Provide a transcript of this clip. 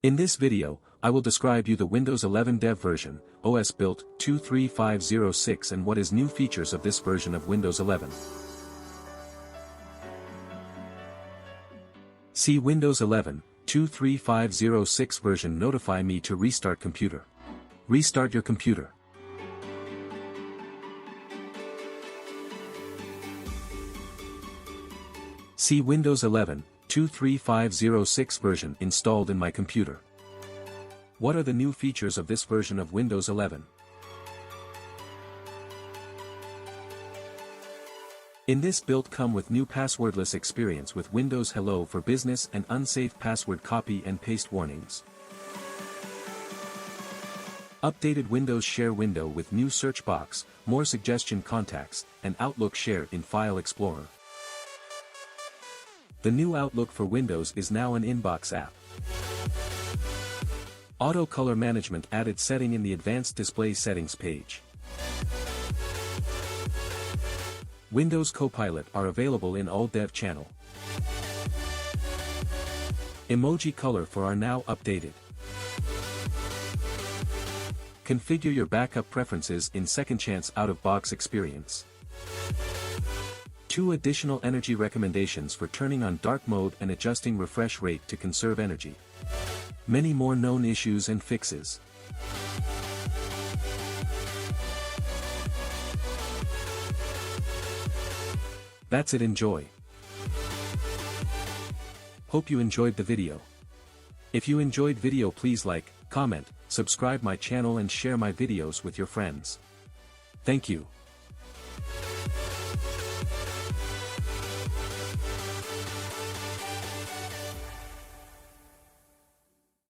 In this video, I will describe you the Windows 11 Dev version, OS built 23506 and what is new features of this version of Windows 11. See Windows 11 23506 version notify me to restart computer. Restart your computer. See Windows 11 23506 version installed in my computer. What are the new features of this version of Windows 11? In this build come with new passwordless experience with Windows Hello for Business and unsafe password copy and paste warnings. Updated Windows Share window with new search box, more suggestion contacts, and Outlook Share in File Explorer. The new Outlook for Windows is now an inbox app. Auto color management added setting in the advanced display settings page. Windows Copilot are available in all dev channel. Emoji color for are now updated. Configure your backup preferences in Second Chance out-of-box experience. 2 additional energy recommendations for turning on dark mode and adjusting refresh rate to conserve energy. Many more known issues and fixes. That's it, enjoy. Hope you enjoyed the video. If you enjoyed video, please like, comment, subscribe my channel and share my videos with your friends. Thank you.